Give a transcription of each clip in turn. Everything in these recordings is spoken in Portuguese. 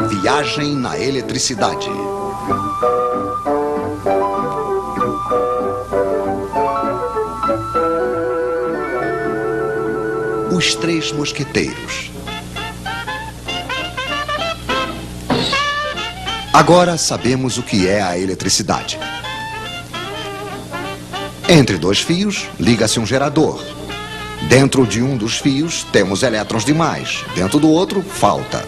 Viagem na eletricidade. Os Três Mosqueteiros. Agora sabemos o que é a eletricidade. Entre dois fios, liga-se um gerador. Dentro de um dos fios, temos elétrons demais. Dentro do outro, falta.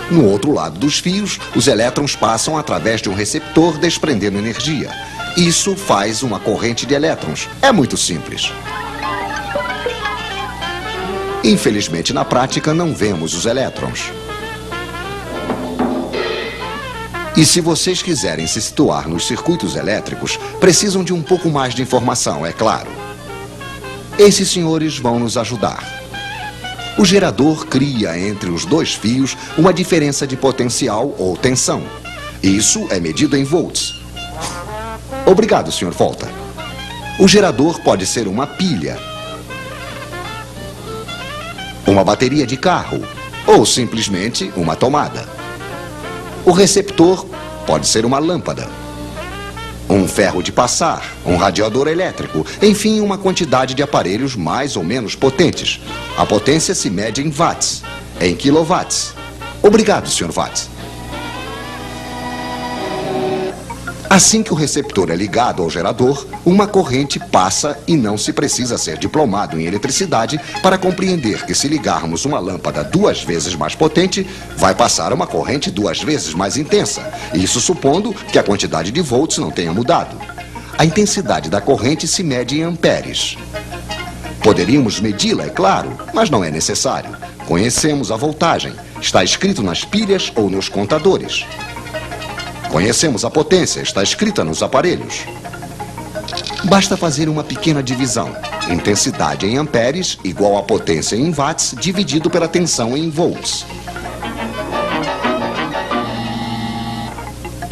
No outro lado dos fios, os elétrons passam através de um receptor, desprendendo energia. Isso faz uma corrente de elétrons. É muito simples. Infelizmente, na prática, não vemos os elétrons. E se vocês quiserem se situar nos circuitos elétricos, precisam de um pouco mais de informação, é claro. Esses senhores vão nos ajudar. O gerador cria entre os dois fios uma diferença de potencial ou tensão. Isso é medido em volts. Obrigado, Sr. Volta. O gerador pode ser uma pilha, uma bateria de carro ou simplesmente uma tomada. O receptor pode ser uma lâmpada, um ferro de passar, um radiador elétrico, enfim, uma quantidade de aparelhos mais ou menos potentes. A potência se mede em watts, em quilowatts. Obrigado, Sr. Watts. Assim que o receptor é ligado ao gerador, uma corrente passa e não se precisa ser diplomado em eletricidade para compreender que se ligarmos uma lâmpada 2 vezes mais potente, vai passar uma corrente 2 vezes mais intensa. Isso supondo que a quantidade de volts não tenha mudado. A intensidade da corrente se mede em amperes. Poderíamos medi-la, é claro, mas não é necessário. Conhecemos a voltagem. Está escrito nas pilhas ou nos contadores. Conhecemos a potência, está escrita nos aparelhos. Basta fazer uma pequena divisão. Intensidade em amperes igual a potência em watts dividido pela tensão em volts.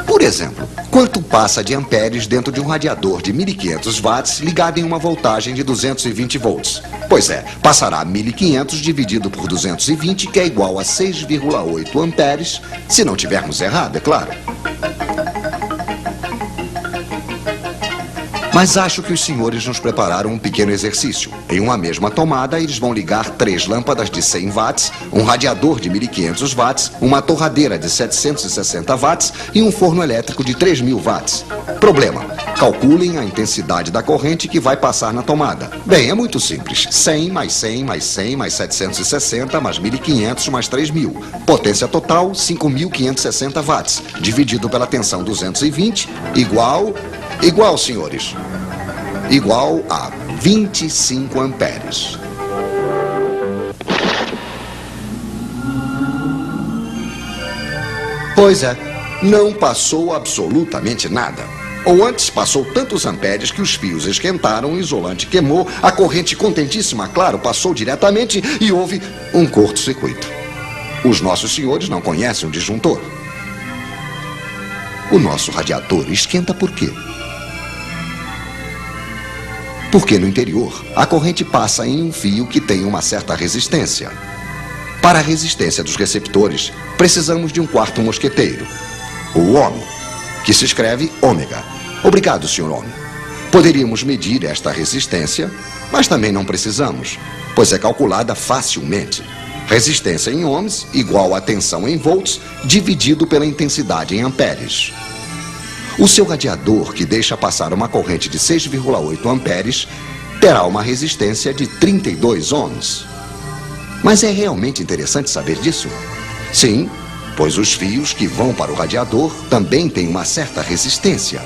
Por exemplo, quanto passa de amperes dentro de um radiador de 1500 watts ligado em uma voltagem de 220 volts? Pois é, passará 1500 dividido por 220, que é igual a 6,8 amperes, se não tivermos errado, é claro. Mas acho que os senhores nos prepararam um pequeno exercício. Em uma mesma tomada, eles vão ligar 3 lâmpadas de 100 watts, um radiador de 1500 watts, uma torradeira de 760 watts e um forno elétrico de 3000 watts. Problema: calculem a intensidade da corrente que vai passar na tomada. Bem, é muito simples. 100 mais 100 mais 100 mais 760 mais 1500 mais 3000. Potência total, 5560 watts. Dividido pela tensão 220, igual, senhores, igual a 25 amperes. Pois é, não passou absolutamente nada. Ou antes, passou tantos amperes que os fios esquentaram, o isolante queimou, a corrente contentíssima, claro, passou diretamente e houve um curto-circuito. Os nossos senhores não conhecem o disjuntor. O nosso radiador esquenta por quê? Porque no interior, a corrente passa em um fio que tem uma certa resistência. Para a resistência dos receptores, precisamos de um quarto mosqueteiro, o ohm, que se escreve ômega. Obrigado, Sr. Ohm. Poderíamos medir esta resistência, mas também não precisamos, pois é calculada facilmente. Resistência em ohms igual a tensão em volts dividido pela intensidade em amperes. O seu radiador, que deixa passar uma corrente de 6,8 amperes, terá uma resistência de 32 ohms. Mas é realmente interessante saber disso? Sim, pois os fios que vão para o radiador também têm uma certa resistência.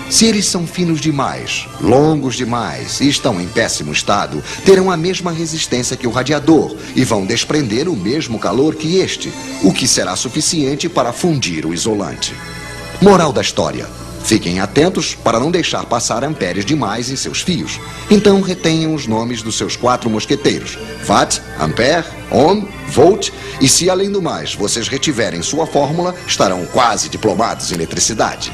Se eles são finos demais, longos demais e estão em péssimo estado, terão a mesma resistência que o radiador e vão desprender o mesmo calor que este, o que será suficiente para fundir o isolante. Moral da história: fiquem atentos para não deixar passar amperes demais em seus fios. Então retenham os nomes dos seus 4 mosqueteiros: watt, ampere, ohm, volt, e se além do mais vocês retiverem sua fórmula, estarão quase diplomados em eletricidade.